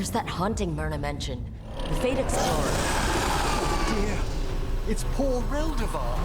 There's that haunting Myrna mentioned. The Fate Explorer. Dear, it's poor Reldevar.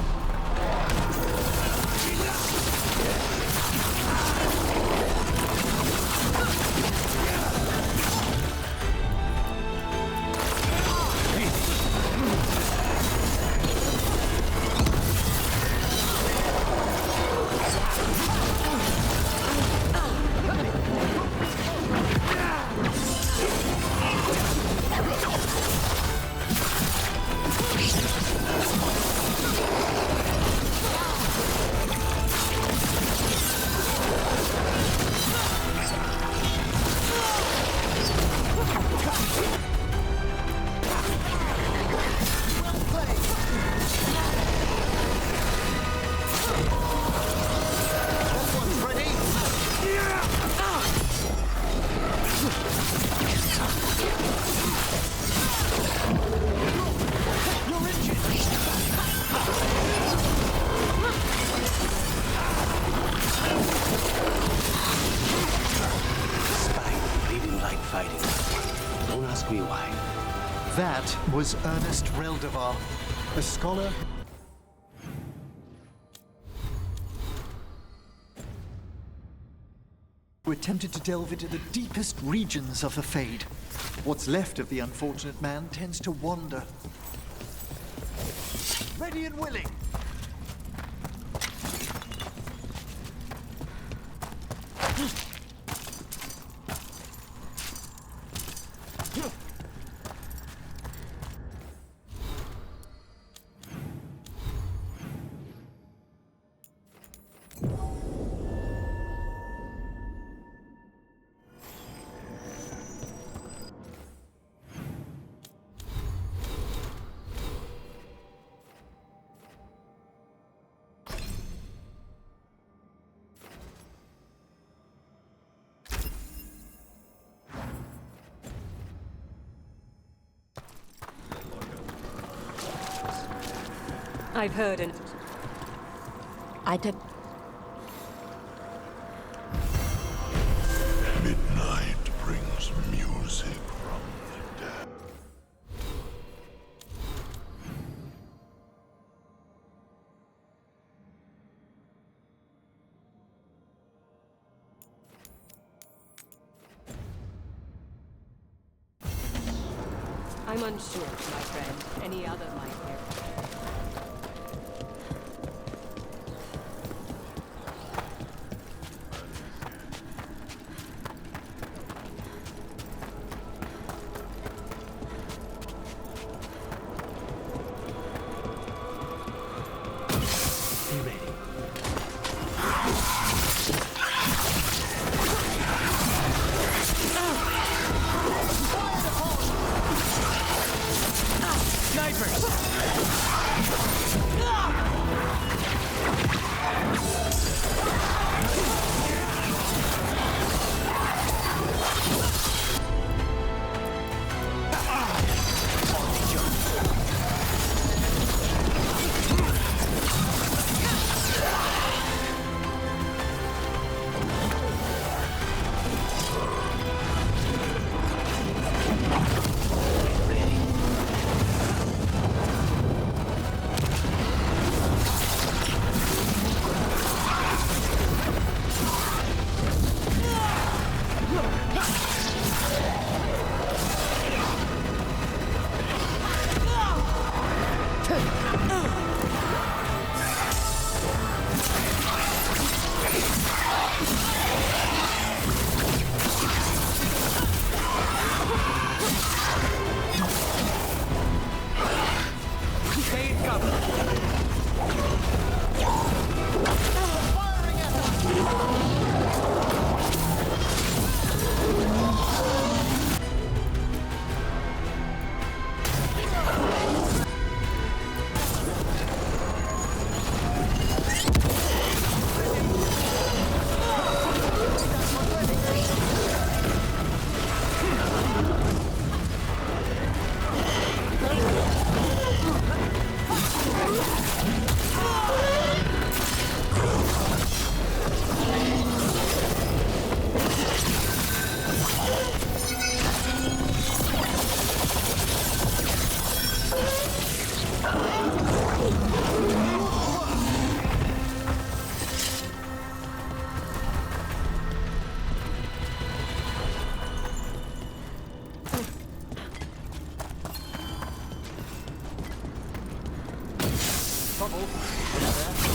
That was Ernest Reldevar, a scholar. Who attempted to delve into the deepest regions of the Fade. What's left of the unfortunate man tends to wander. Ready and willing. I've heard an... I took... Midnight brings music from the dead. I'm unsure, my friend. Any other might hear. trouble. Whatever.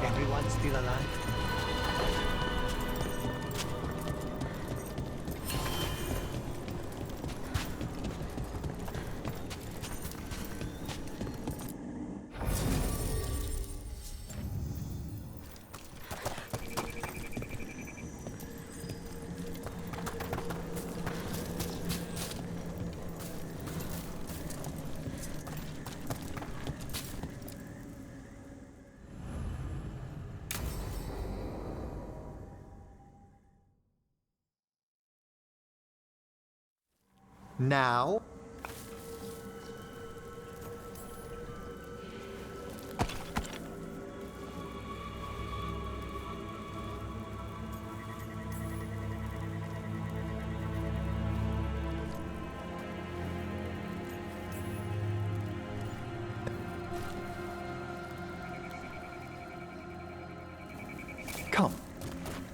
Everyone's still alive? Now? Come.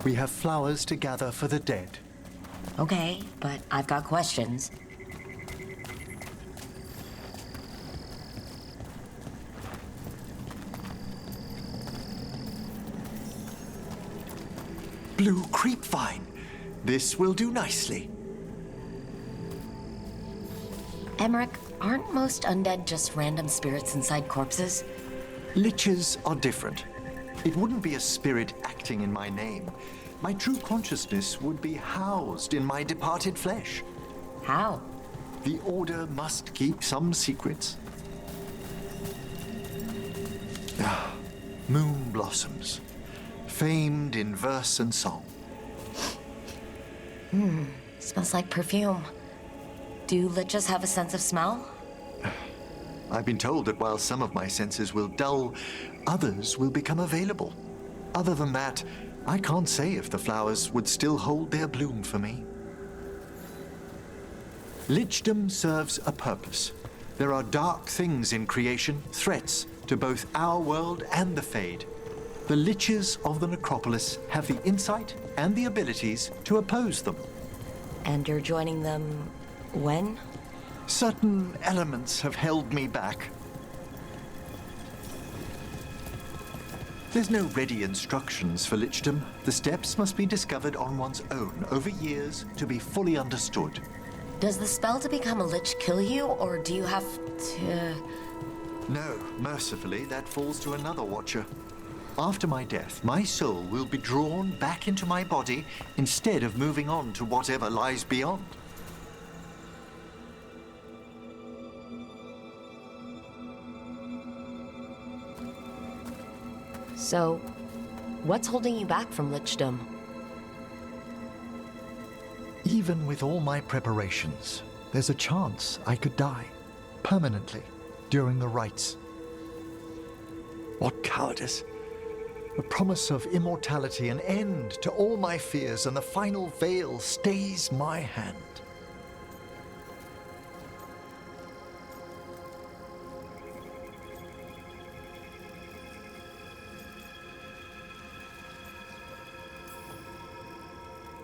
We have flowers to gather for the dead. Okay, but I've got questions. Blue creepvine. This will do nicely. Emmerich, aren't most undead just random spirits inside corpses? Liches are different. It wouldn't be a spirit acting in my name. My true consciousness would be housed in my departed flesh. How? The Order must keep some secrets. Moon blossoms, famed in verse and song. Smells like perfume. Do liches have a sense of smell? I've been told that while some of my senses will dull, others will become available. Other than that, I can't say if the flowers would still hold their bloom for me. Lichdom serves a purpose. There are dark things in creation, threats to both our world and the Fade. The Liches of the Necropolis have the insight and the abilities to oppose them. And you're joining them when? Certain elements have held me back. There's no ready instructions for Lichdom. The steps must be discovered on one's own over years to be fully understood. Does the spell to become a lich kill you, or do you have to... No, mercifully, that falls to another watcher. After my death, my soul will be drawn back into my body instead of moving on to whatever lies beyond. So, what's holding you back from lichdom? Even with all my preparations, there's a chance I could die permanently during the rites. What cowardice! The promise of immortality, an end to all my fears, and the final veil stays my hand.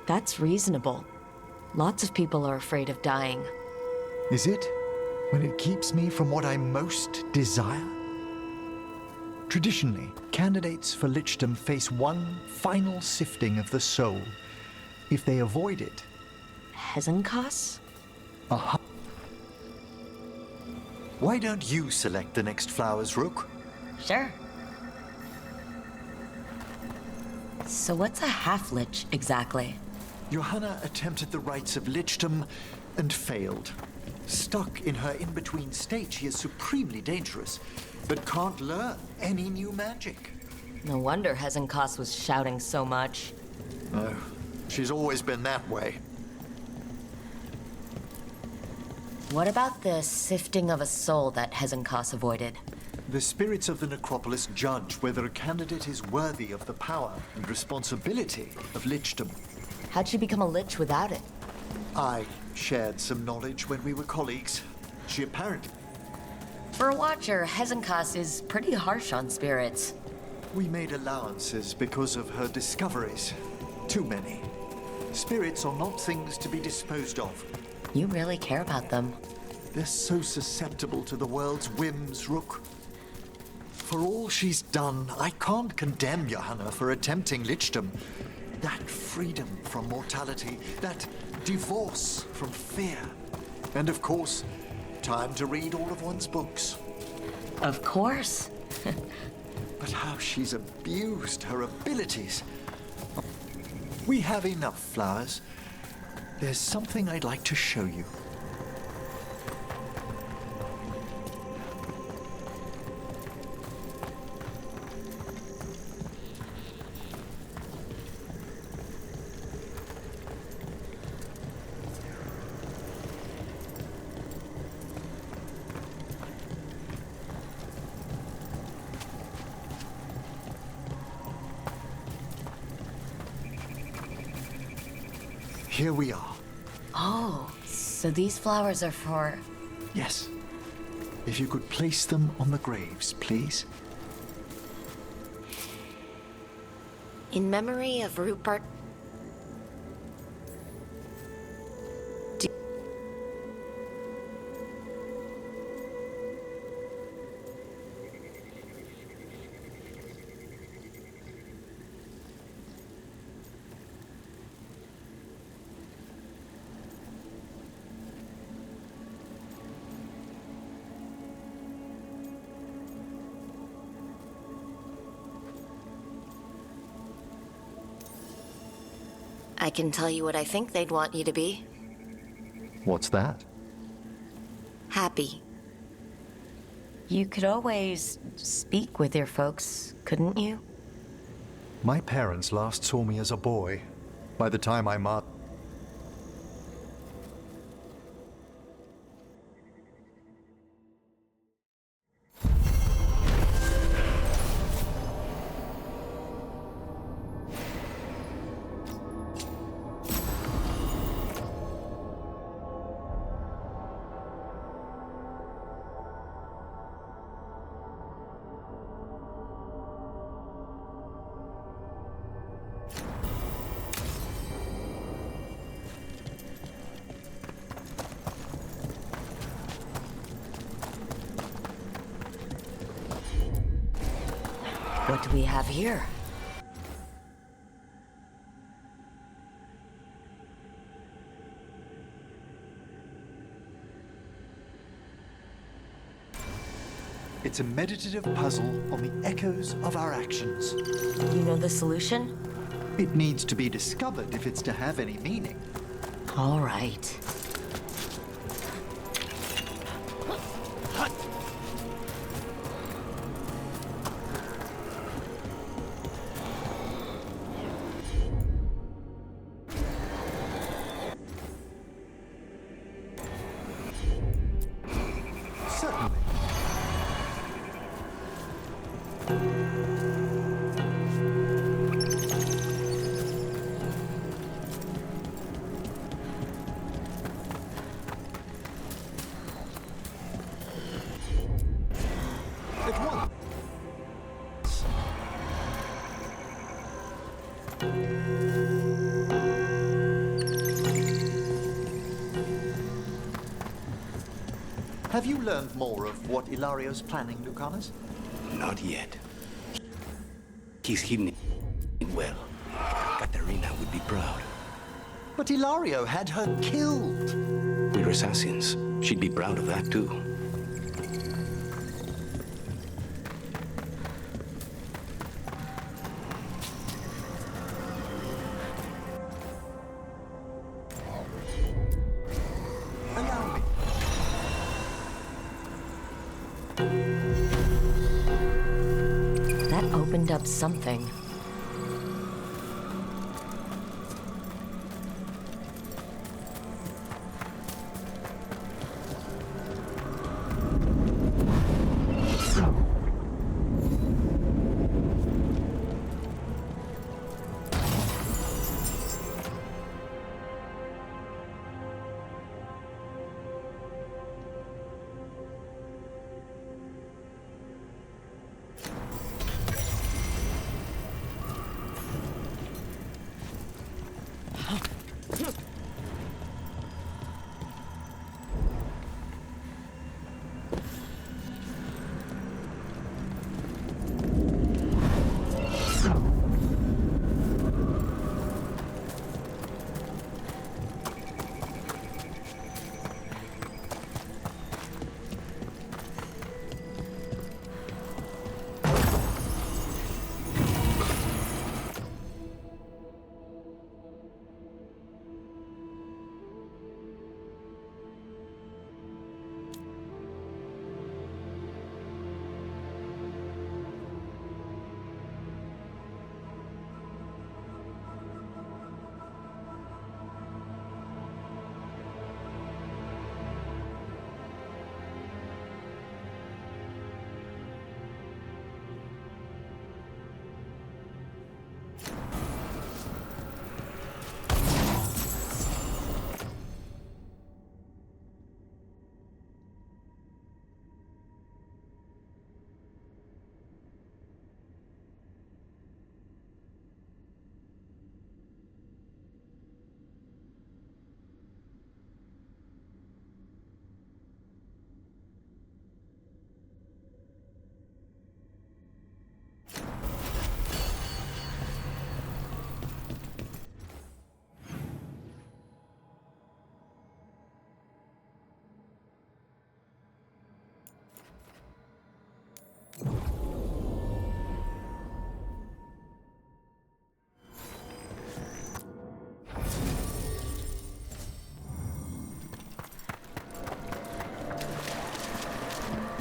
That's reasonable. Lots of people are afraid of dying. Is it? When it keeps me from what I most desire? Traditionally, candidates for lichdom face one final sifting of the soul. If they avoid it, Hezenkas? aha. Why don't you select the next flowers, Rook? Sure. So what's a half-lich exactly? Johanna attempted the rites of lichdom and failed. Stuck in her in-between state, she is supremely dangerous, but can't learn any new magic. No wonder Hezenkas was shouting so much. No, she's always been that way. What about the sifting of a soul that Hezenkas avoided? The spirits of the necropolis judge whether a candidate is worthy of the power and responsibility of lichdom. How'd she become a lich without it? I shared some knowledge when we were colleagues. She apparently... For a watcher, Hezenkas is pretty harsh on spirits. We made allowances because of her discoveries. Too many. Spirits are not things to be disposed of. You really care about them. They're so susceptible to the world's whims, Rook. For all she's done, I can't condemn Johanna for attempting lichdom. That freedom from mortality, that divorce from fear. And of course, time to read all of one's books. Of course. But how she's abused her abilities. We have enough flowers. There's something I'd like to show you. Here we are. Oh, so these flowers are for... Yes. If you could place them on the graves, please. In memory of Rupert... I can tell you what I think they'd want you to be. What's that? Happy. You could always speak with your folks, couldn't you? My parents last saw me as a boy. By the time I'm up... What do we have here? It's a meditative puzzle on the echoes of our actions. You know the solution? It needs to be discovered if it's to have any meaning. All right. Have you learned more of what Ilario's planning, Lucanus? Not yet. He's hidden it well. Katerina would be proud. But Ilario had her killed. We're assassins. She'd be proud of that, too. Allow me. That opened up something.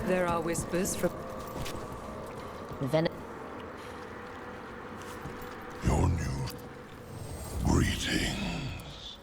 There are whispers from... Your new greetings.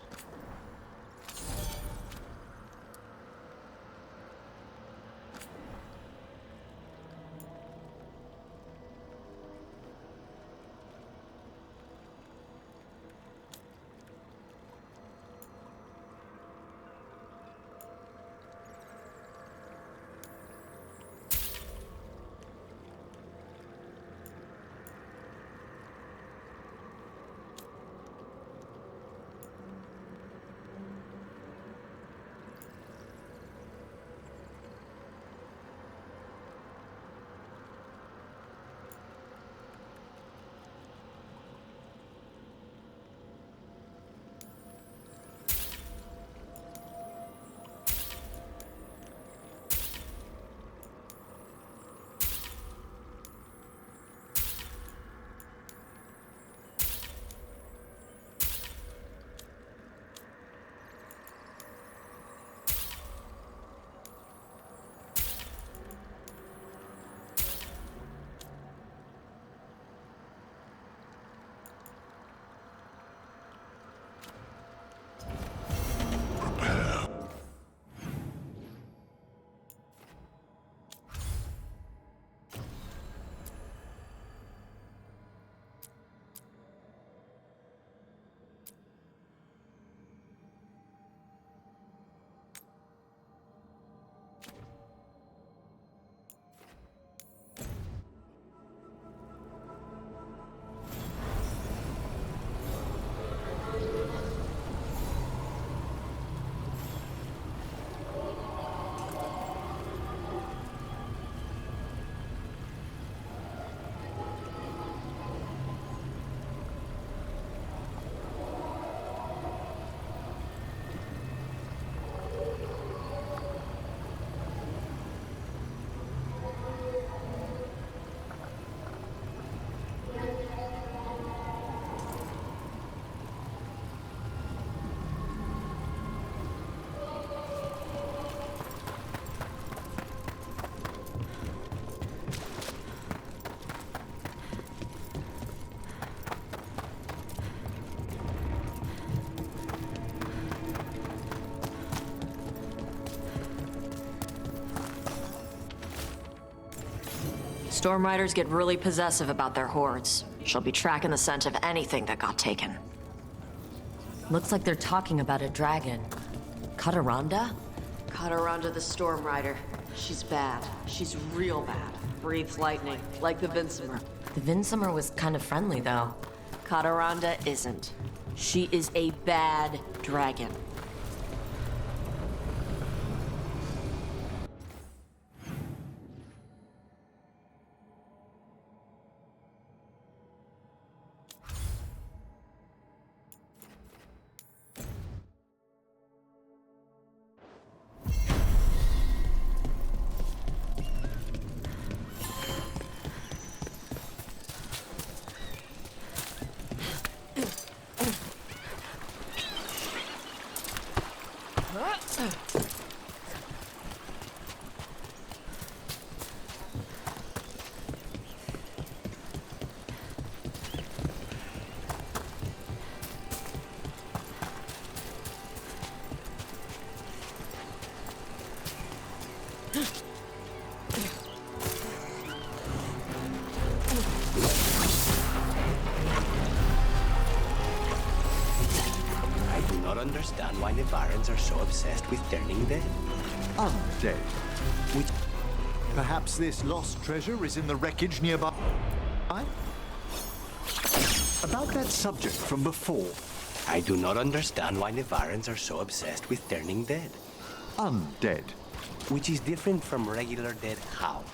Storm Riders get really possessive about their hordes. She'll be tracking the scent of anything that got taken. Looks like they're talking about a dragon. Kataranda? Kataranda the Storm Rider. She's bad. She's real bad. Breathes lightning, like the Vinsimer. The Vinsimer was kind of friendly, though. Kataranda isn't. She is a bad dragon. I do not understand why the Barons are so obsessed with turning dead. Undead. Which... Perhaps this lost treasure is in the wreckage nearby? About that subject from before. I do not understand why the Barons are so obsessed with turning dead. Undead. Which is different from regular dead how?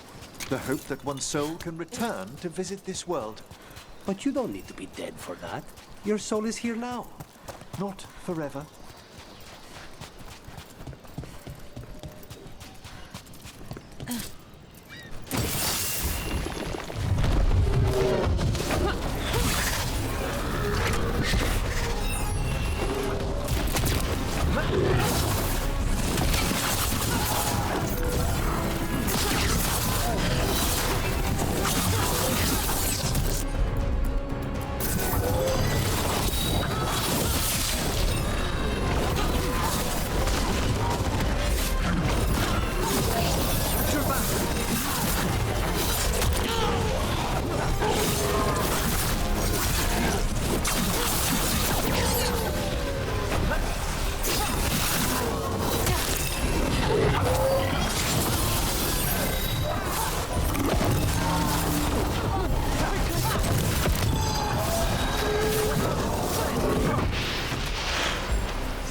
The hope that one's soul can return to visit this world. But you don't need to be dead for that. Your soul is here now. Not forever.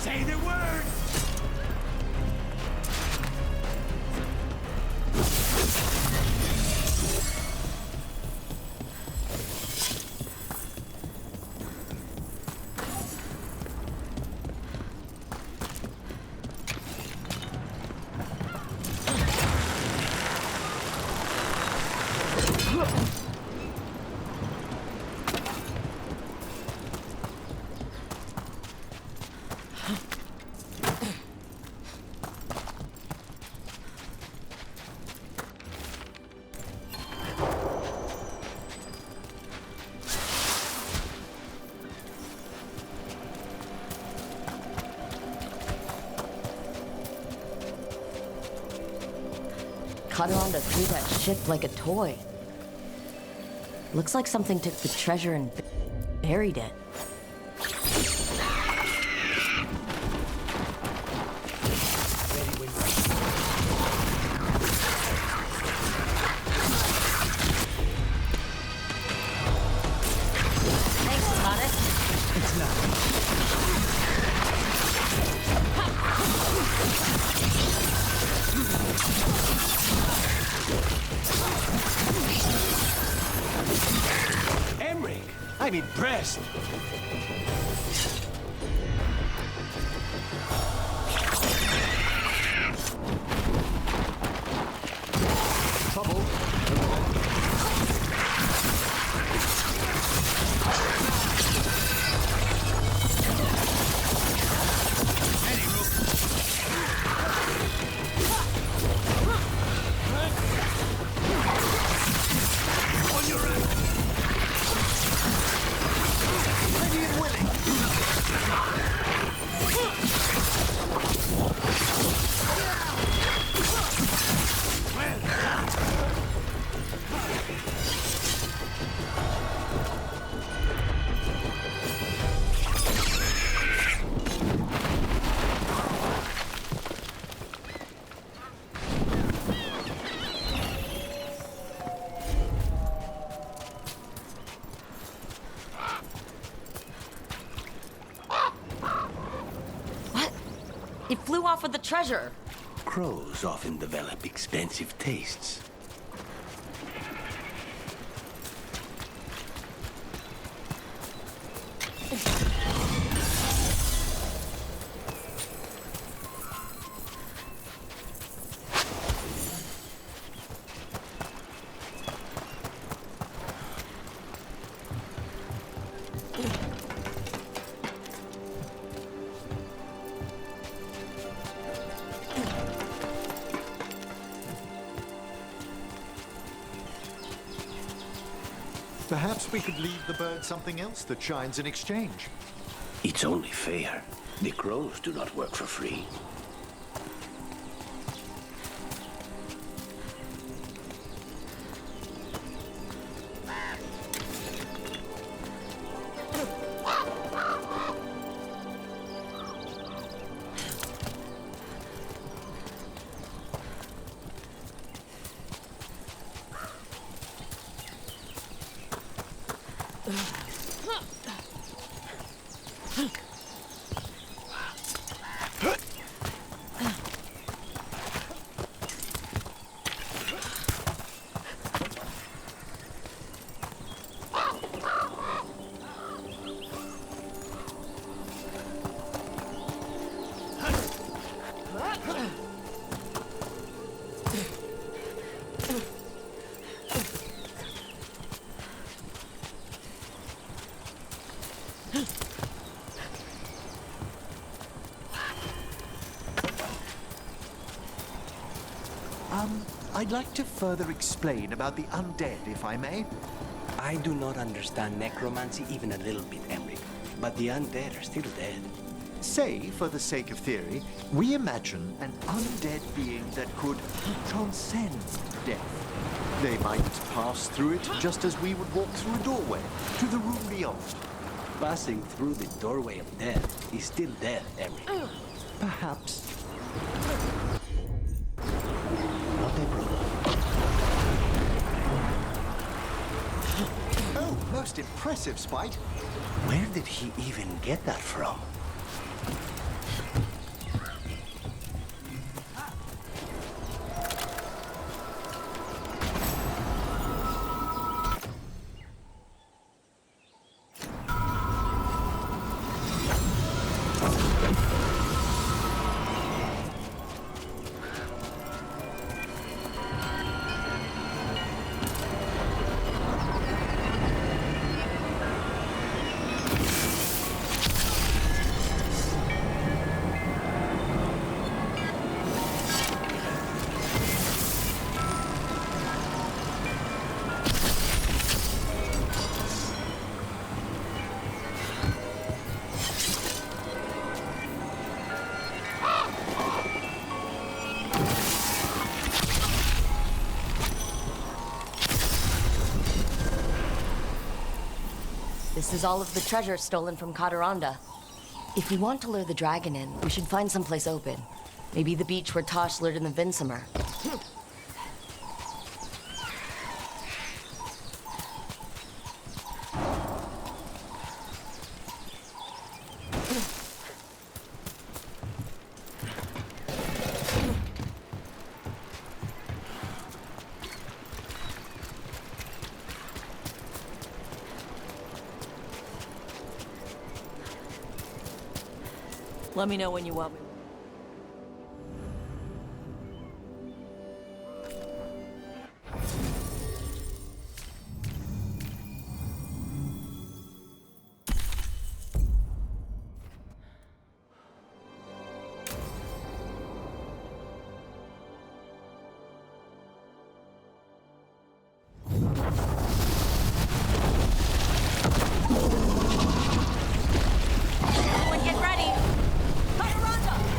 Say the word! Kataranda threw that ship like a toy. Looks like something took the treasure and buried it. Thanks, Thomas. It's not. Emmerich, I'm impressed. Trouble. On your right. It flew off with the treasure. Crows often develop expensive tastes. Perhaps we could leave the bird something else that shines in exchange. It's only fair. The crows do not work for free. I'd like to further explain about the undead, if I may. I do not understand necromancy even a little bit, Emmerich. But the undead are still dead. Say, for the sake of theory, we imagine an undead being that could transcend death. They might pass through it just as we would walk through a doorway to the room beyond. Passing through the doorway of death is still death, Emmerich. Perhaps. Not a problem. Oh, most impressive, Spite. Where did he even get that from? This is all of the treasure stolen from Cadaranda. If we want to lure the dragon in, we should find someplace open. Maybe the beach where Tosh lured in the Vinsomer. Let me know when you want me. Everyone get ready! Cadaranda!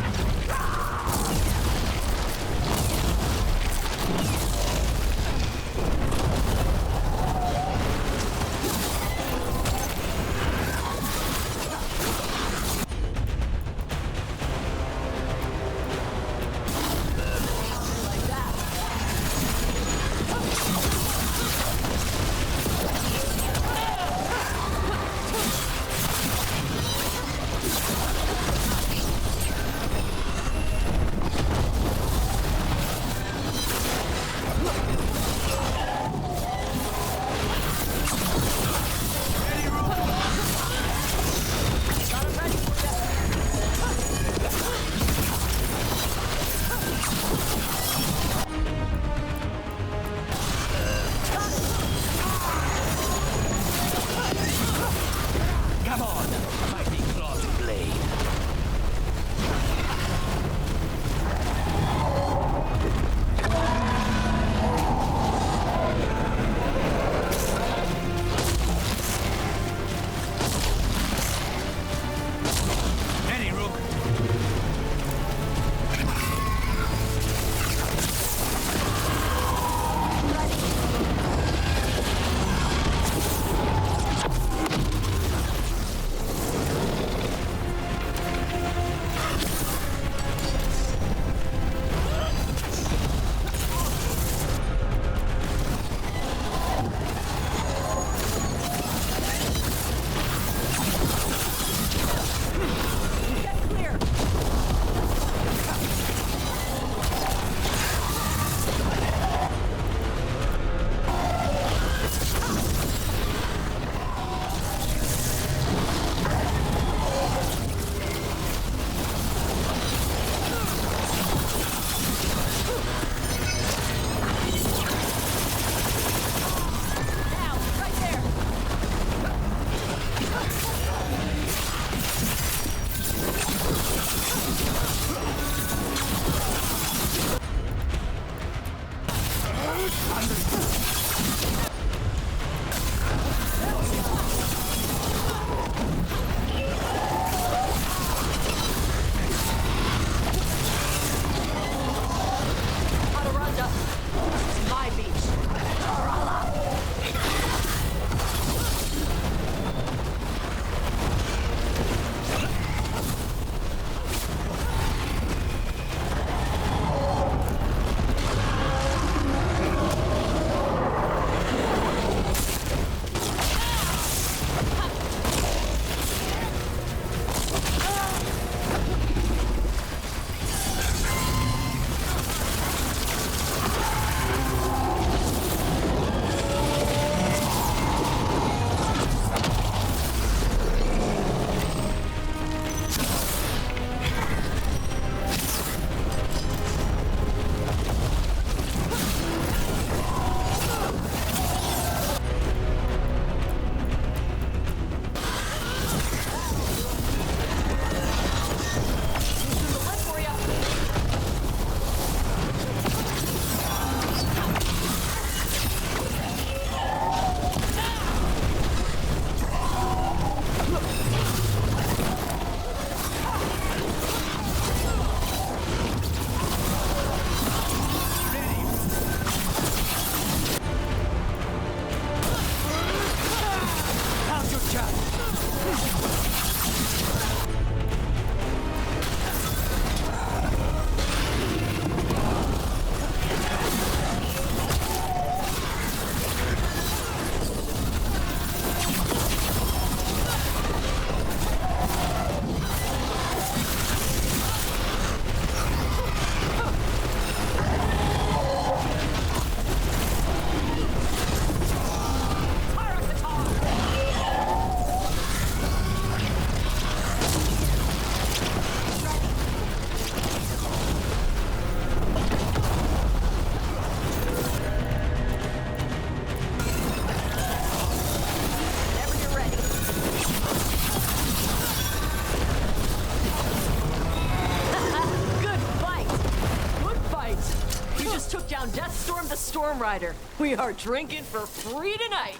Storm Rider. We are drinking for free tonight.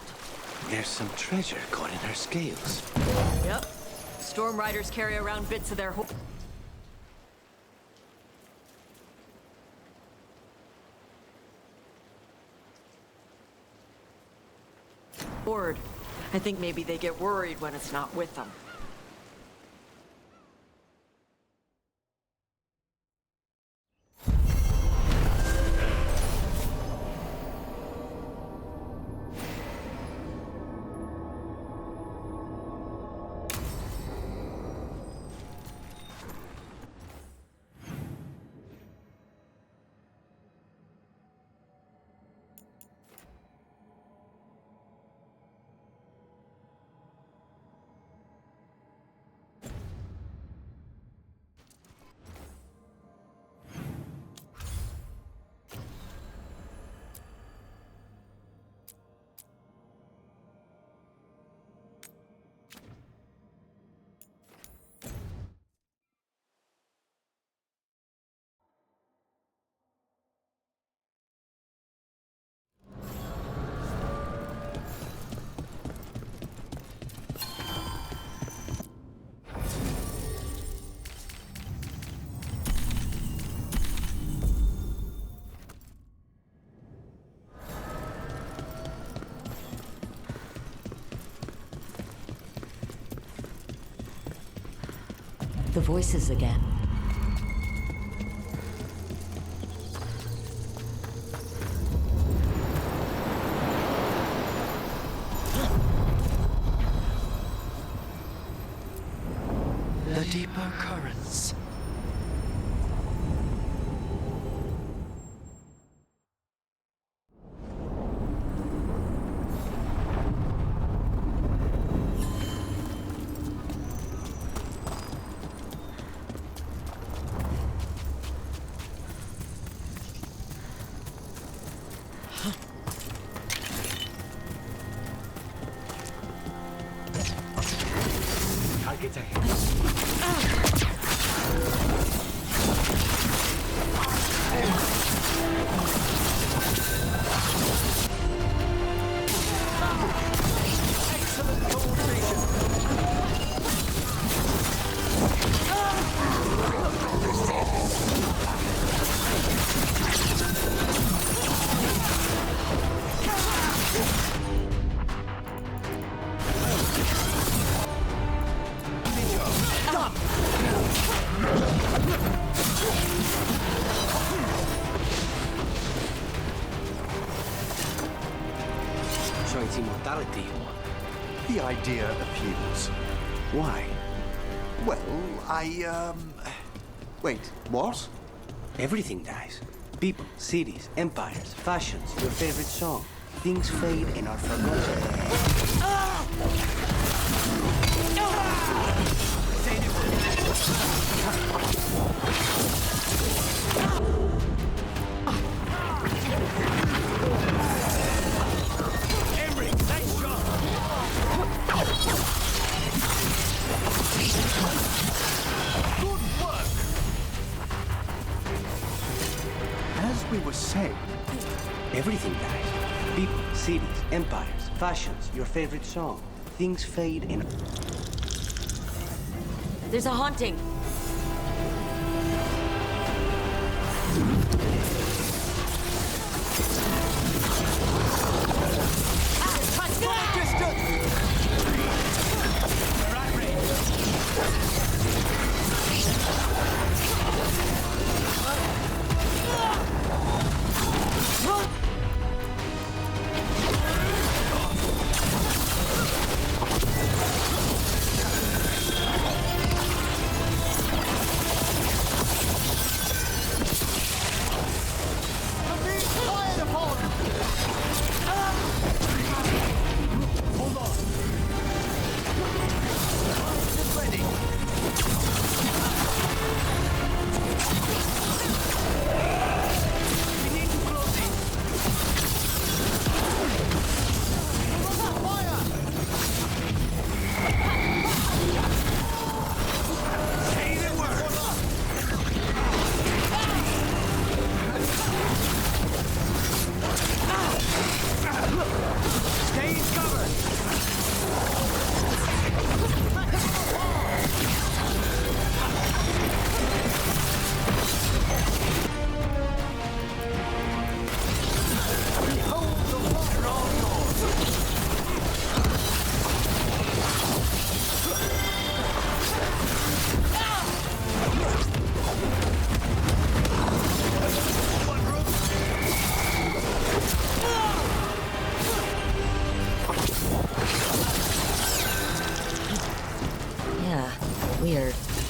There's some treasure caught in her scales. Yep. Storm Riders carry around bits of their hoard. I think maybe they get worried when it's not with them. The voices again. The deeper currents. Targets ahead. So it's immortality you want. The idea appeals. Why? Well, Wait, what? Everything dies. People, cities, empires, fashions, your favorite song. Things fade and are forgotten. As we were saying, Everything dies. People, cities, empires, fashions, your favorite song. Things fade and... There's a haunting. word.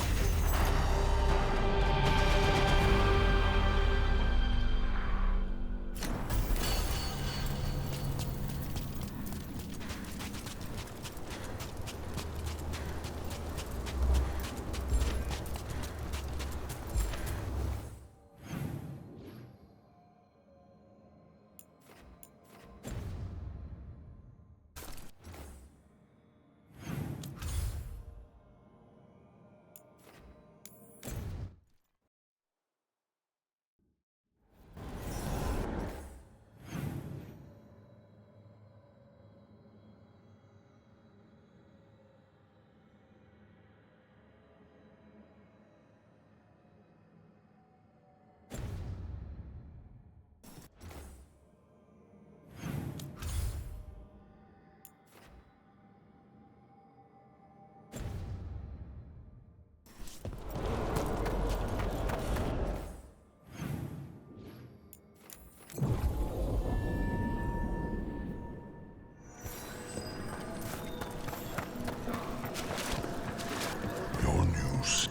Your news.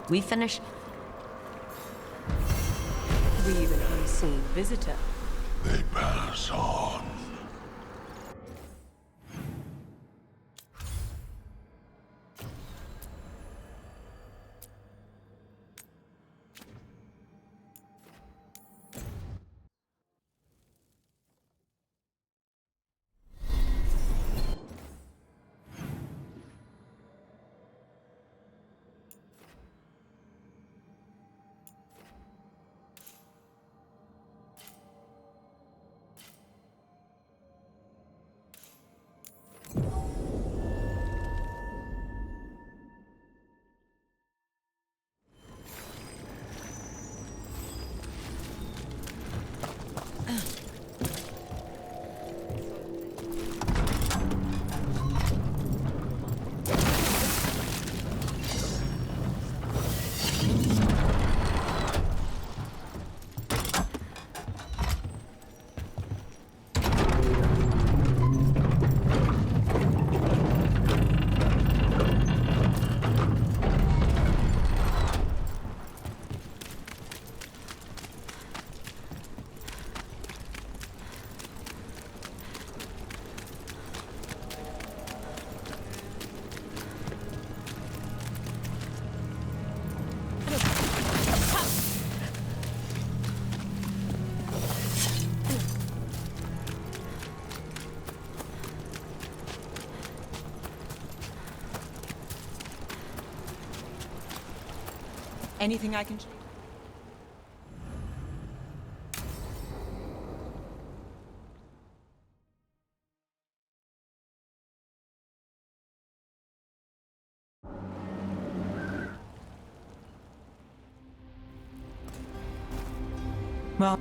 We finished? We've an unseen visitor. They pass on. Anything I can... Well...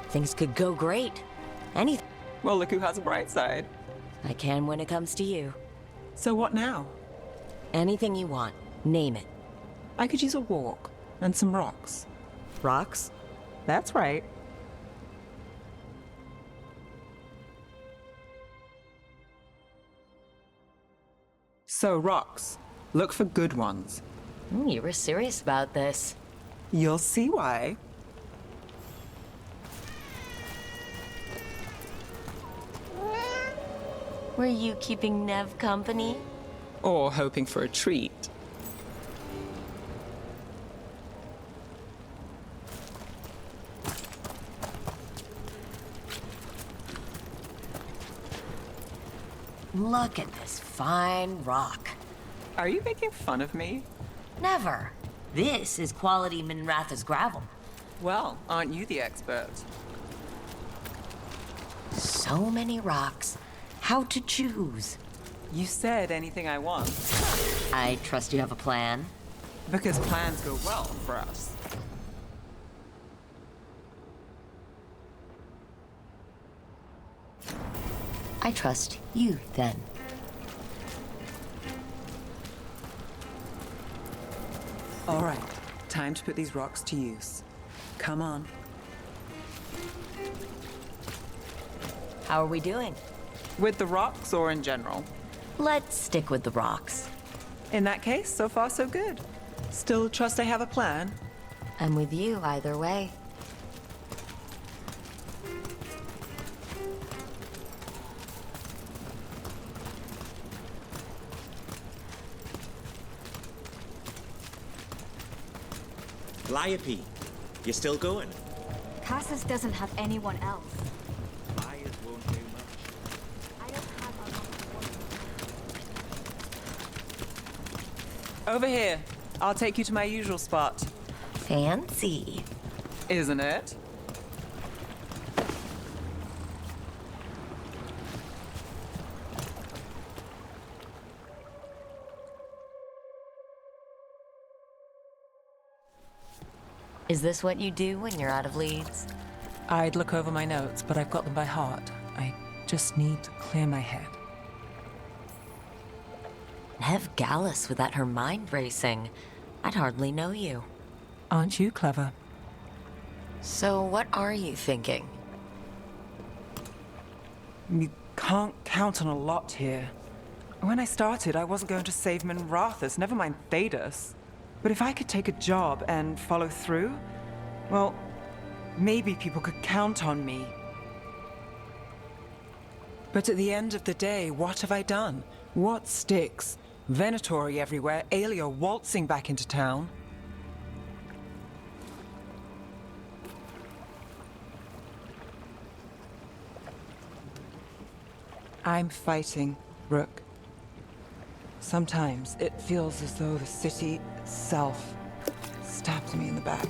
Things could go great. Anything. Well, look who has a bright side. I can when it comes to you. So what now? Anything you want. Name it. I could use a walk and some rocks. Rocks? That's right. So, rocks. Look for good ones. You were serious about this. You'll see why. Were you keeping Nev company? Or hoping for a treat. Look at this fine rock. Are you making fun of me? Never. This is quality Minratha's gravel. Well, aren't you the expert? So many rocks. How to choose? You said anything I want. I trust you have a plan. Because plans go well for us. I trust you, then. All right, time to put these rocks to use. Come on. How are we doing? With the rocks or in general? Let's stick with the rocks. In that case, so far so good. Still trust I have a plan? I'm with you either way. Liope, you still going? Casas doesn't have anyone else. Liars won't do much. I don't have a lot of Over here. I'll take you to my usual spot. Fancy. Isn't it? Is this what you do when you're out of leads? I'd look over my notes, but I've got them by heart. I just need to clear my head. Nev Gallus without her mind racing. I'd hardly know you. Aren't you clever? So what are you thinking? You can't count on a lot here. When I started, I wasn't going to save Minrathus, never mind Thedas. But if I could take a job and follow through, well, maybe people could count on me. But at the end of the day, what have I done? What sticks? Venatori everywhere, Aelia waltzing back into town. I'm fighting, Rook. Sometimes it feels as though the city itself stabs me in the back.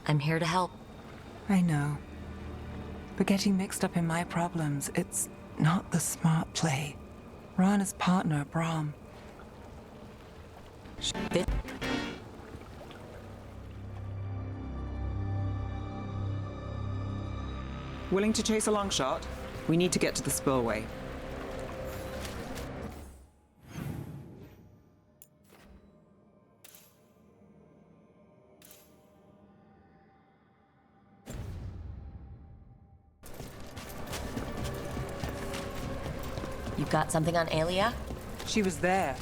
I'm here to help. I know. But getting mixed up in my problems, it's not the smart play. Rana's partner, Brahm. Willing to chase a long shot? We need to get to the spillway. You got something on Aelia? She was there.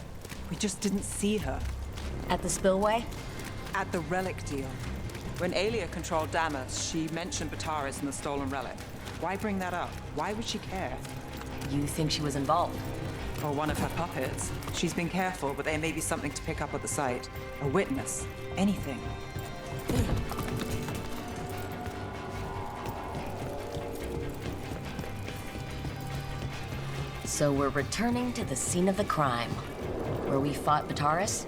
We just didn't see her. At the spillway? At the relic deal. When Aelia controlled Damas, she mentioned Bataris and the stolen relic. Why bring that up? Why would she care? You think she was involved? Or one of her puppets. She's been careful, but there may be something to pick up at the site. A witness. Anything. So we're returning to the scene of the crime, where we fought Bataris?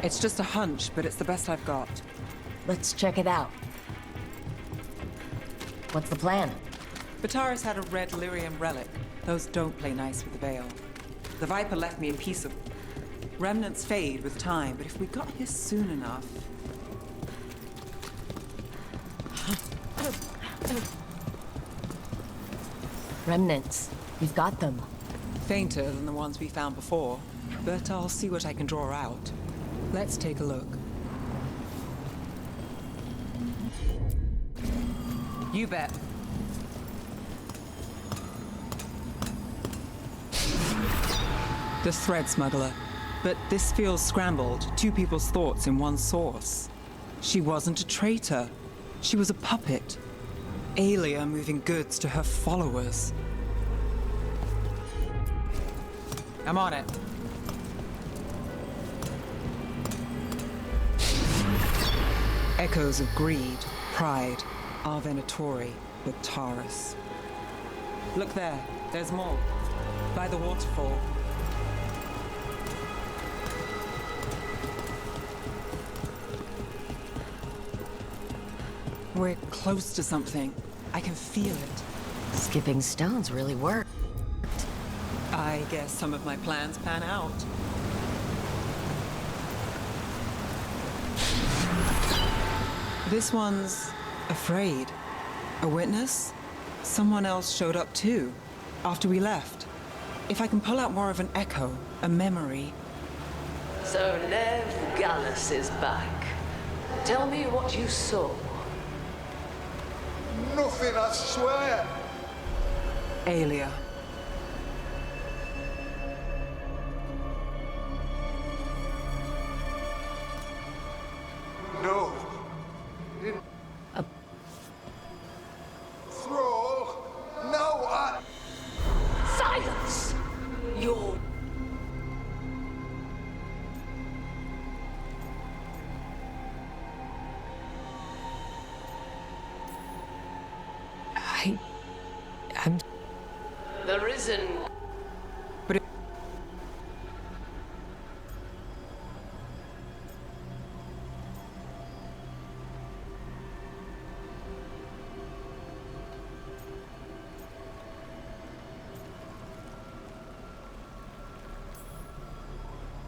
It's just a hunch, but it's the best I've got. Let's check it out. What's the plan? Bataris had a red lyrium relic. Those don't play nice with the Veil. The Viper left me a piece of... Remnants fade with time, but if we got here soon enough... Remnants. We've got them. Fainter than the ones we found before, but I'll see what I can draw out. Let's take a look. You bet. The thread smuggler. But this feels scrambled. Two people's thoughts in one source. She wasn't a traitor. She was a puppet. Aelia moving goods to her followers. I'm on it. Echoes of greed, pride, our Venatori, Bataris. Look there, there's more. By the waterfall. We're close to something. I can feel it. Skipping stones really work. I guess some of my plans pan out. This one's afraid. A witness? Someone else showed up too, after we left. If I can pull out more of an echo, a memory. So Nev Gallus is back. Tell me what you saw. Nothing, I swear. Aelia. No. Thrall. No, Silence! You're... I'm... The Risen... But it...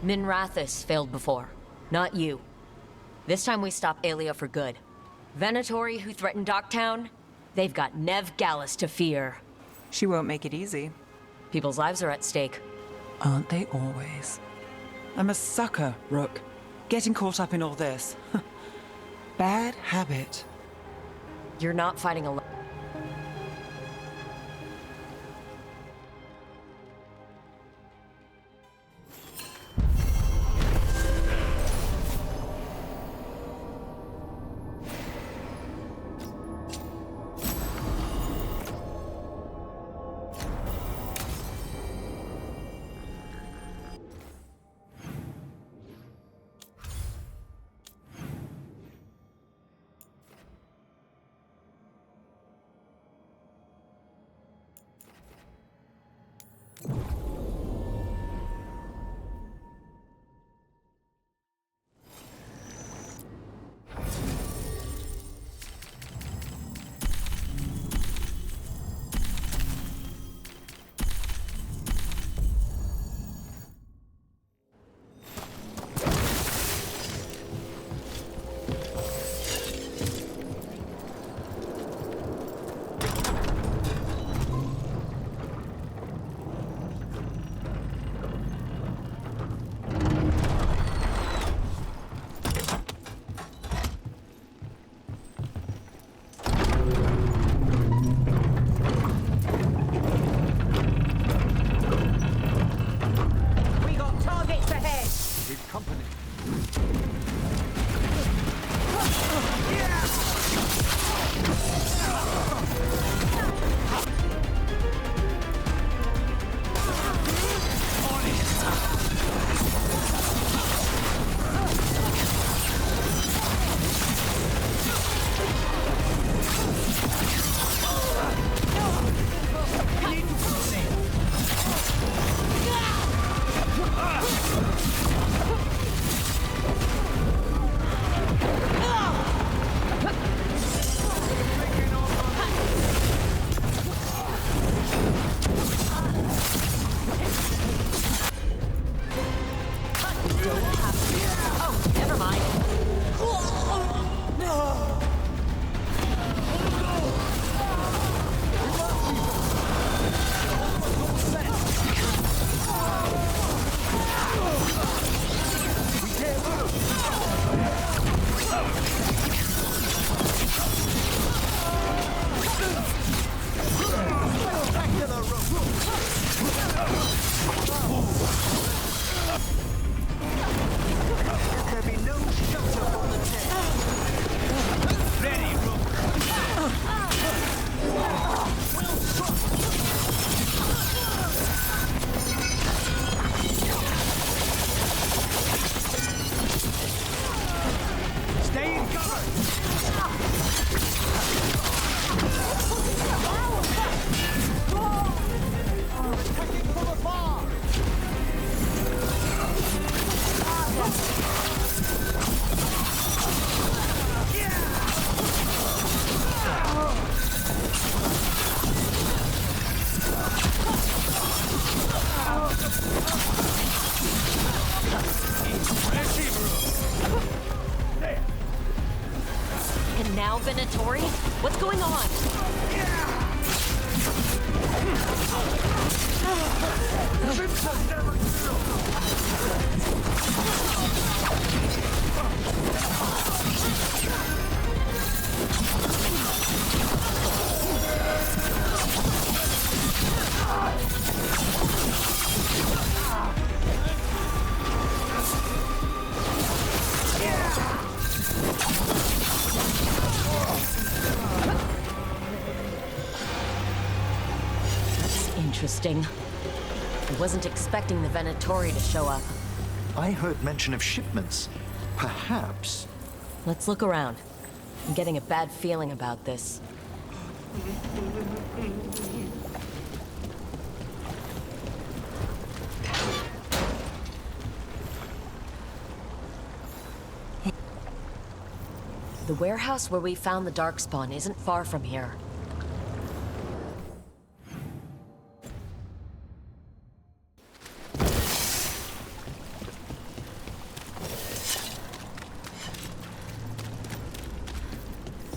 Minrathous failed before. Not you. This time we stop Aelia for good. Venatori, who threatened Docktown, they've got Nev Gallus to fear. She won't make it easy. People's lives are at stake. Aren't they always? I'm a sucker, Rook. Getting caught up in all this. Bad habit. You're not fighting alone. There be no shelter from the dead. now, Venatori? What's going on? Interesting. I wasn't expecting the Venatori to show up. I heard mention of shipments. Perhaps. Let's look around. I'm getting a bad feeling about this. The warehouse where we found the Darkspawn isn't far from here.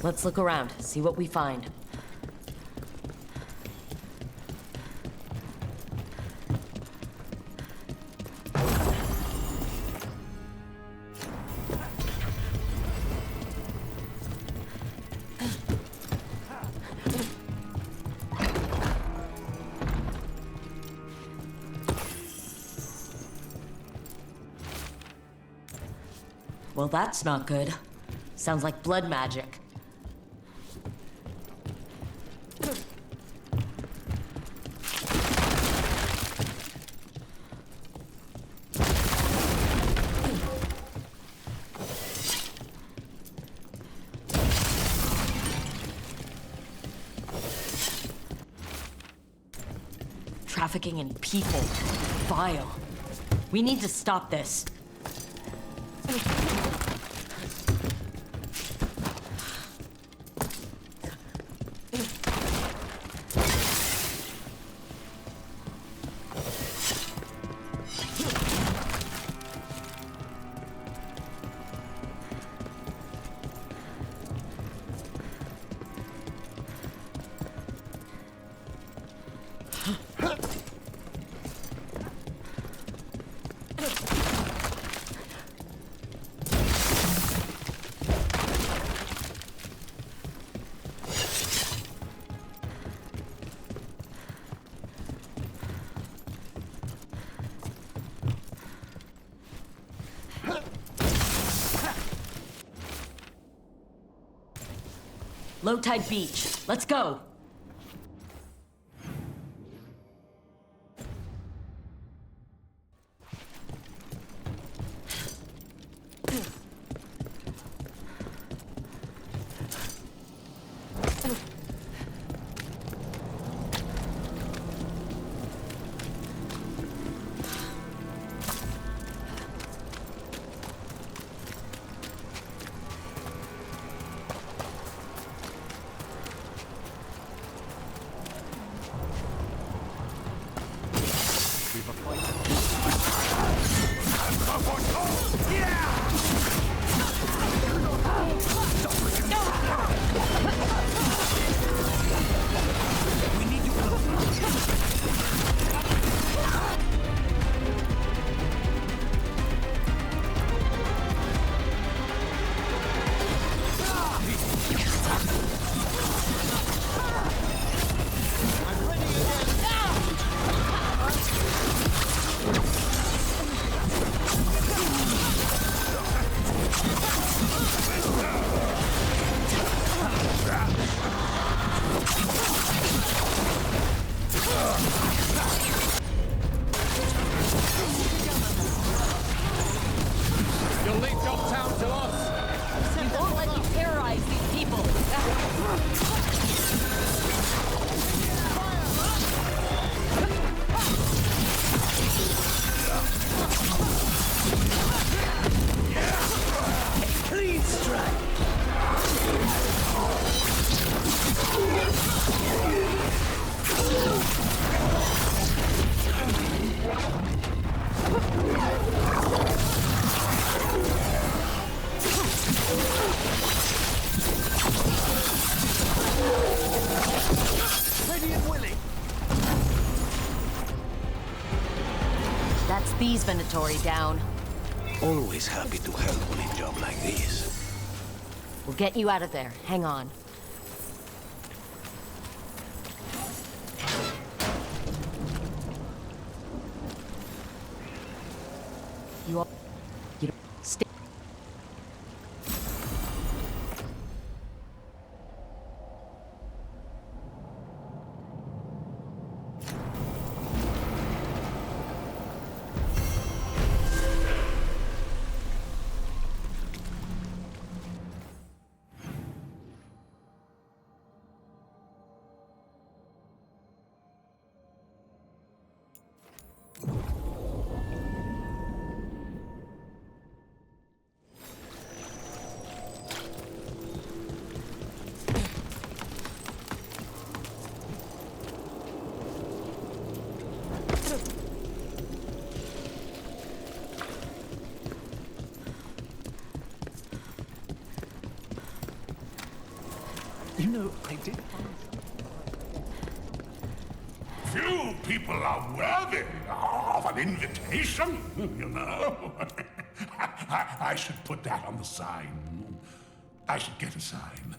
Let's look around, see what we find. Well, that's not good. Sounds like blood magic. Trafficking in people. Vile. We need to stop this. Low tide beach. Let's go. That's these Venatori down. Always happy to help on a job like this. We'll get you out of there. Hang on. You all... You don't... Stay... You know, I did. Few people are worthy of an invitation, you know. I should put that on the sign. I should get a sign.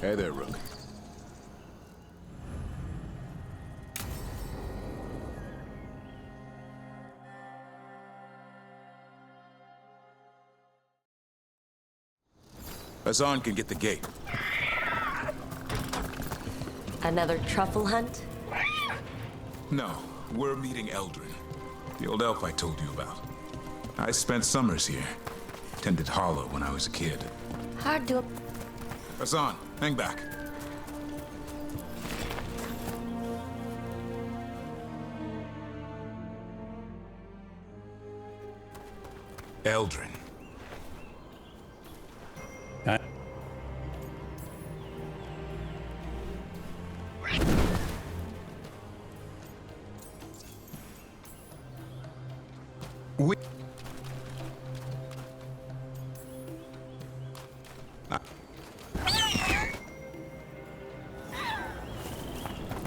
Hey there, Rook. Hassan can get the gate. Another truffle hunt? No, we're meeting Eldrin, the old elf I told you about. I spent summers here. Tended Hollow when I was a kid. Hard to... Hassan, hang back. Eldrin.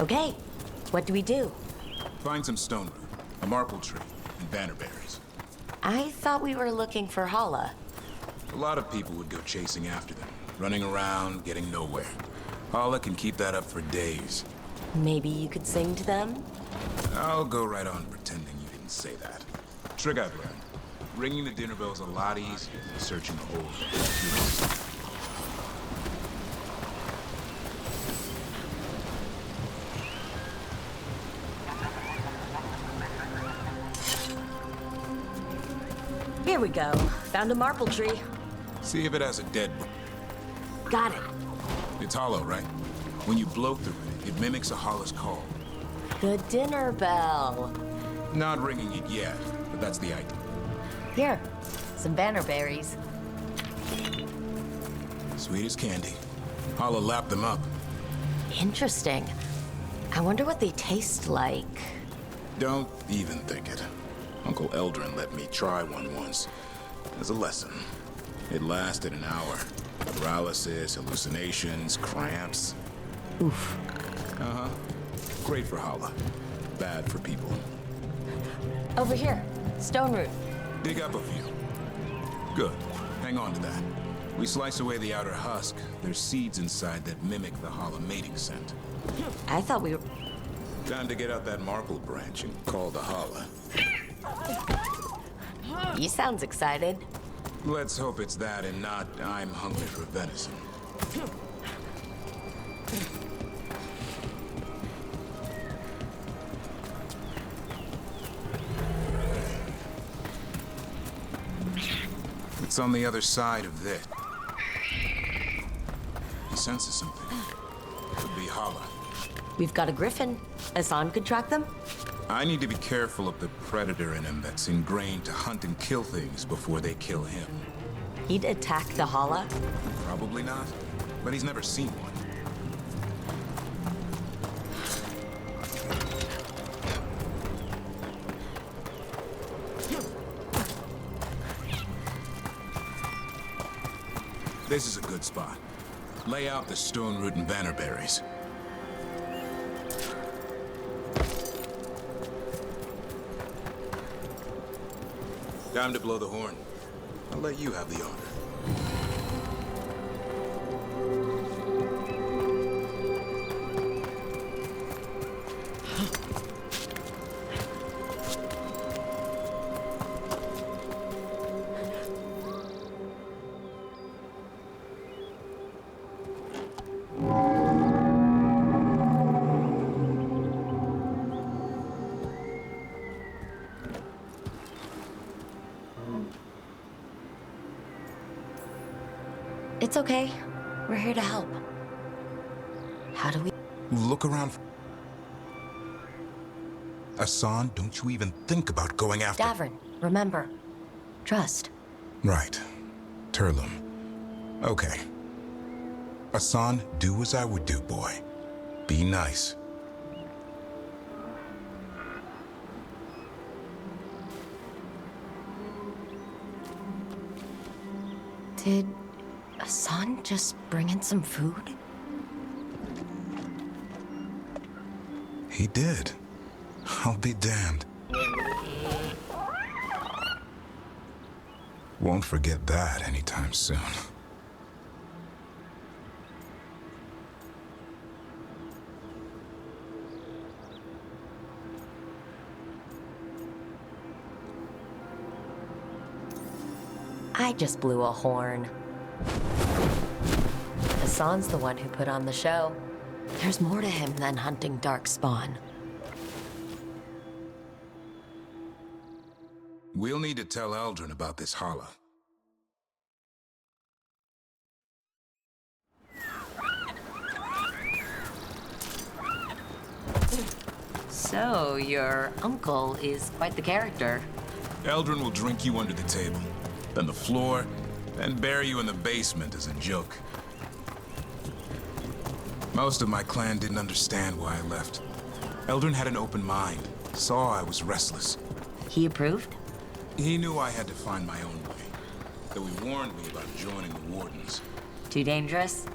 Okay, what do we do? Find some stone root, a marple tree, and bannerberries. I thought we were looking for Hala. A lot of people would go chasing after them, running around, getting nowhere. Hala can keep that up for days. Maybe you could sing to them? I'll go right on pretending you didn't say that. Trick I've learned. Ringing the dinner bell's a lot easier than searching the whole. Here we go. Found a marple tree. See if it has a dead. Got it. It's hollow, right? When you blow through it, it mimics a Hala's call. The dinner bell. Not ringing it yet, but that's the idea. Here, some bannerberries. Sweet as candy. Hala lapped them up. Interesting. I wonder what they taste like. Don't even think it. Uncle Eldrin let me try one once. As a lesson. It lasted an hour. Paralysis, hallucinations, cramps. Oof. Uh-huh. Great for Hala. Bad for people. Over here. Stone root. Dig up a few. Good. Hang on to that. We slice away the outer husk. There's seeds inside that mimic the Hala mating scent. I thought we were... Time to get out that marple branch and call the Hala. He sounds excited. Let's hope it's that and not I'm hungry for venison. It's on the other side of this. He senses something. Could be Hala. We've got a griffin. Hassan could track them? I need to be careful of the predator in him that's ingrained to hunt and kill things before they kill him. He'd attack the Hala? Probably not, but he's never seen one. This is a good spot. Lay out the stone root and bannerberries. Time to blow the horn. I'll let you have the honor. It's okay. We're here to help. How do we... Look around. Hassan, don't you even think about going after... Davern, remember. Trust. Right. Turlum. Okay. Hassan, do as I would do, boy. Be nice. Did Hassan just bring in some food? He did. I'll be damned. Won't forget that anytime soon. I just blew a horn. Hassan's the one who put on the show. There's more to him than hunting darkspawn. We'll need to tell Eldrin about this Hala. So, your uncle is quite the character. Eldrin will drink you under the table. then the floor, then bury you in the basement as a joke. Most of my clan didn't understand why I left. Eldrin had an open mind, saw I was restless. He approved? He knew I had to find my own way, though he warned me about joining the Wardens. Too dangerous?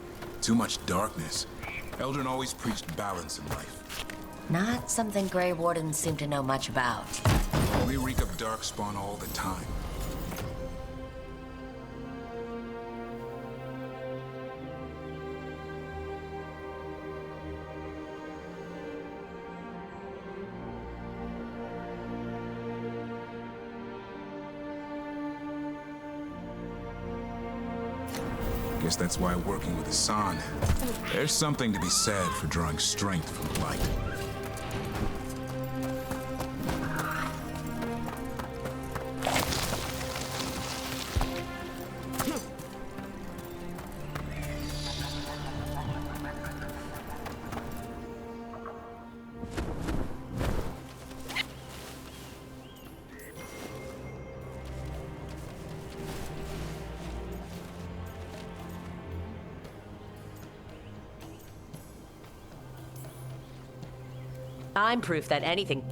Too much darkness. Eldrin always preached balance in life. Not something Grey Wardens seem to know much about. We reek of darkspawn all the time. Guess that's why working with Hassan, there's something to be said for drawing strength from the light. I'm proof that anything...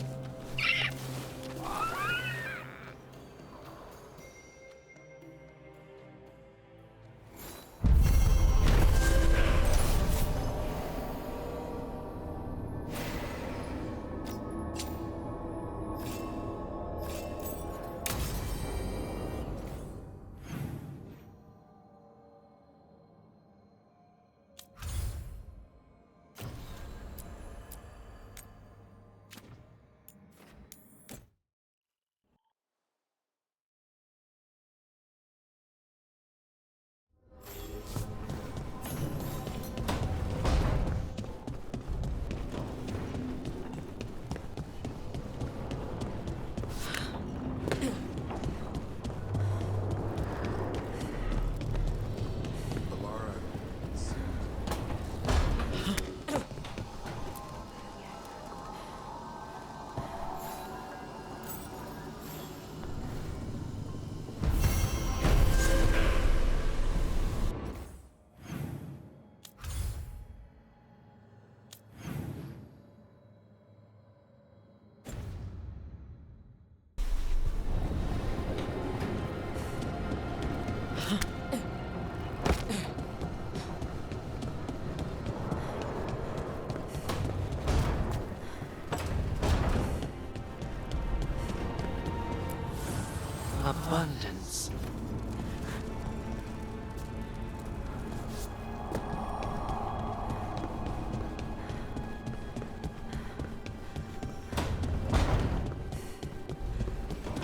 Abundance.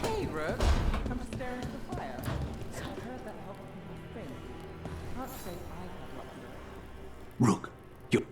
Hey, Rook. I'm just staring at the fire. I've heard that helps people think. Can't say I have luck with it. Rook, you...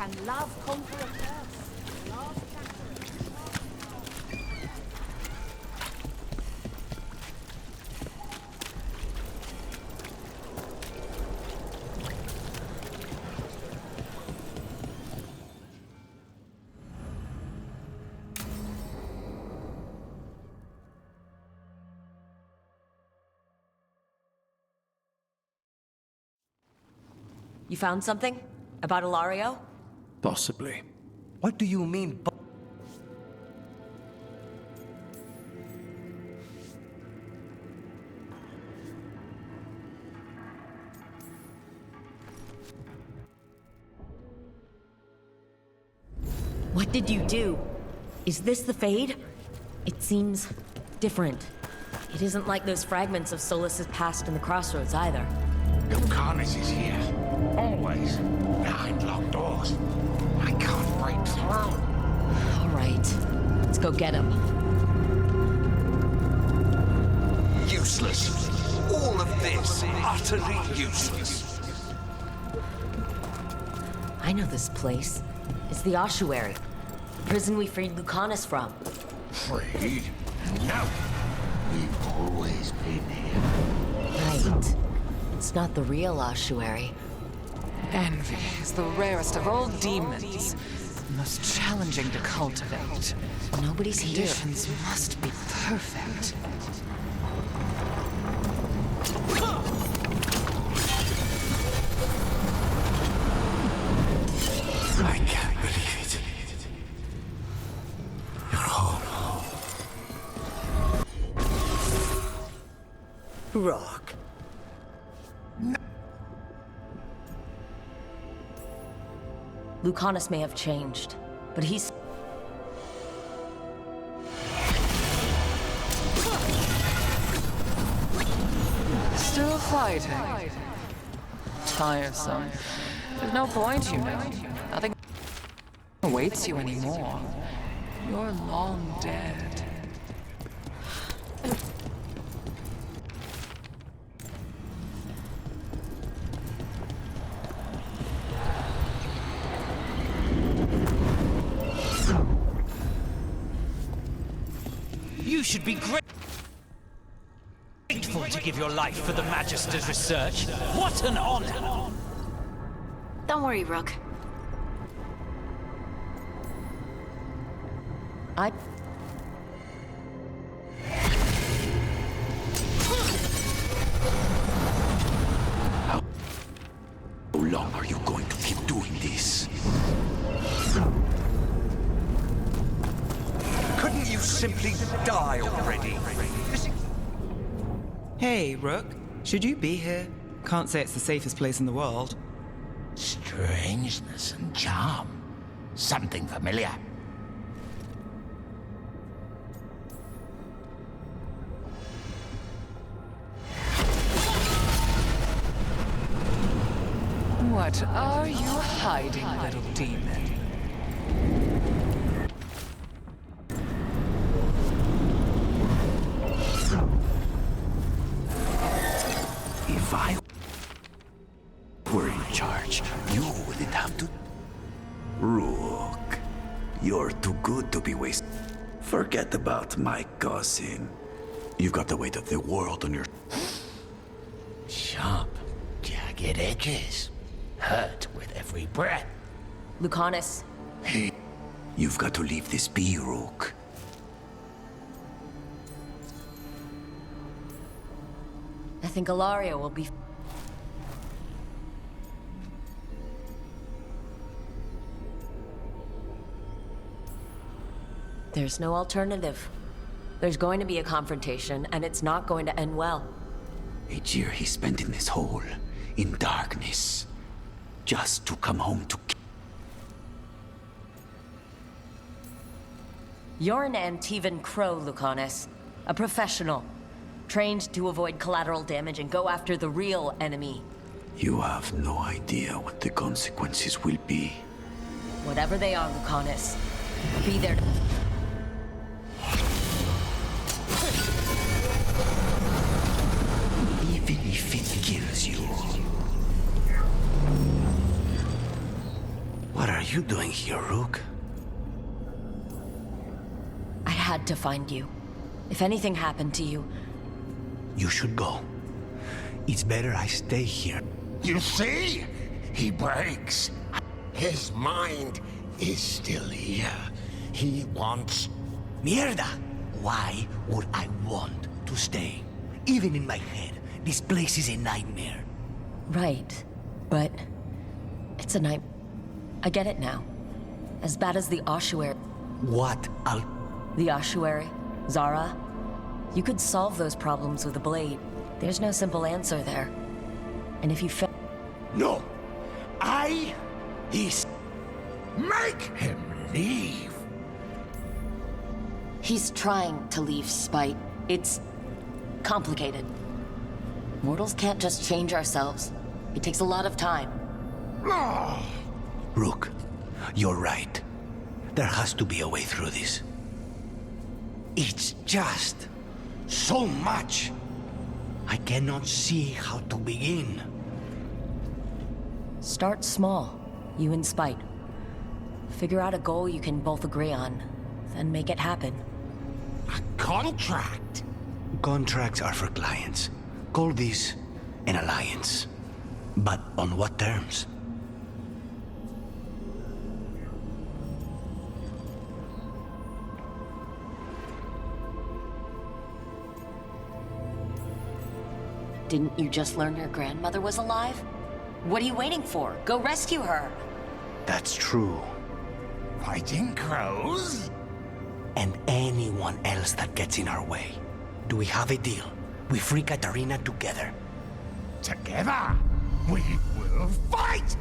Can love conquer a curse? Last chapter. You found something? About Ilario? Possibly. What do you mean by... What did you do? Is this the Fade? It seems different. It isn't like those fragments of Solus's past in the Crossroads either. Lucanus is here. Always. Behind locked doors. I can't break through. All right. Let's go get him. Useless. All of this utterly useless. I know this place. It's the Ossuary. The prison we freed Lucanus from. Freed? No. We've always been here. Right. It's not the real Ossuary. Envy is the rarest of all demons. Most challenging to cultivate. Nobody's here. Conditions must be perfect. I can't believe it. You're home. Rock. Lucanus may have changed, but he's... Still fighting. Tiresome. There's no point, you know. Nothing awaits you anymore. You're long dead. You should be grateful to give your life for the Magister's research. What an honor! Don't worry, Rook. How long are you going to keep doing this? Couldn't you simply die already? Hey, Rook. Should you be here? Can't say it's the safest place in the world. Strangeness and charm. Something familiar. What are you hiding, little demon? If I were in charge, you wouldn't have to... Rook, you're too good to be wasted. Forget about my cousin. You've got the weight of the world on your... Sharp, jagged edges. Hurt with every breath. Lucanus. Hey, you've got to leave this be, Rook. I think Ilaria will be... There's no alternative. There's going to be a confrontation, and it's not going to end well. A year he spent in this hole, in darkness, just to come home to... You're an Antivan Crow, Lucanus. A professional. Trained to avoid collateral damage and go after the real enemy. You have no idea what the consequences will be. Whatever they are, Lucanus. Be there to... Even if it kills you. What are you doing here, Rook? I had to find you. If anything happened to you... You should go. It's better I stay here. You see? He breaks. His mind is still here. He wants... Mierda! Why would I want to stay? Even in my head, this place is a nightmare. Right. But... it's a night... I get it now. As bad as the Ossuary... What? The Ossuary? Zara? You could solve those problems with a blade. There's no simple answer there. And if you No! He's... Make him Leave? He's trying to leave, Spite. It's complicated. Mortals can't just change ourselves. It takes a lot of time. Rook, you're right. There has to be a way through this. It's just so much. I cannot see how to begin. Start small, you and Spite. Figure out a goal you can both agree on, then make it happen. A contract? Contracts are for clients. Call this an alliance. But on what terms? Didn't you just learn your grandmother was alive? What are you waiting for? Go rescue her! That's true. Fighting crows? And anyone else that gets in our way. Do we have a deal? We free Katarina together. Together, we will fight!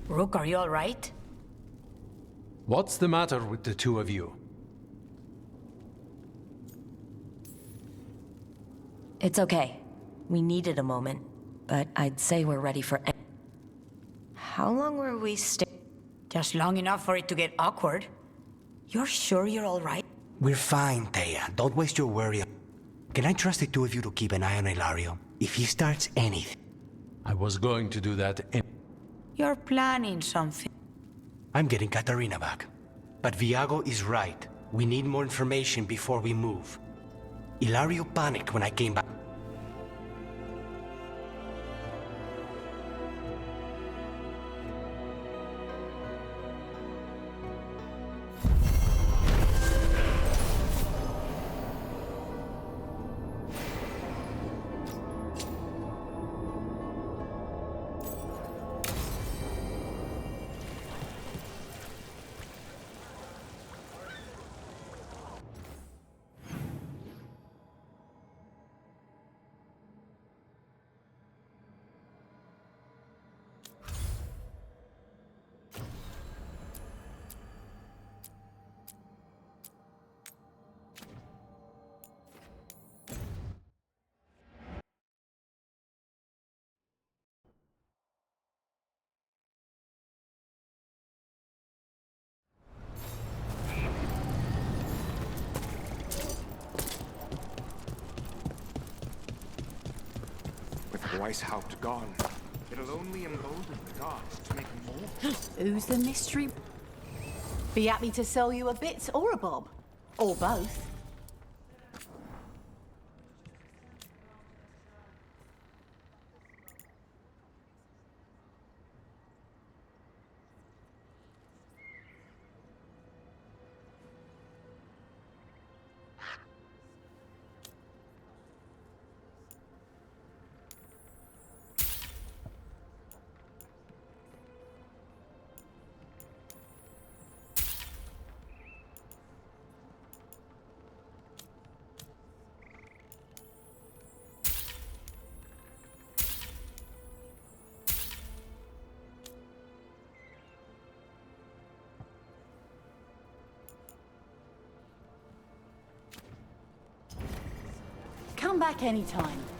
Rook, are you all right? What's the matter with the two of you? It's okay. We needed a moment, but I'd say we're ready for How long were we Just long enough for it to get awkward. You're sure you're all right? We're fine, Thea. Don't waste your worry. Can I trust the two of you to keep an eye on Hilario? If he starts anything... I was going to do that You're planning something. I'm getting Katarina back. But Viago is right. We need more information before we move. Hilario panicked when I came back. Weishaupt gone. It'll only embolden the guards to make more. Who's the mystery? Be happy to sell you a bit or a bob. Or both. Come back anytime.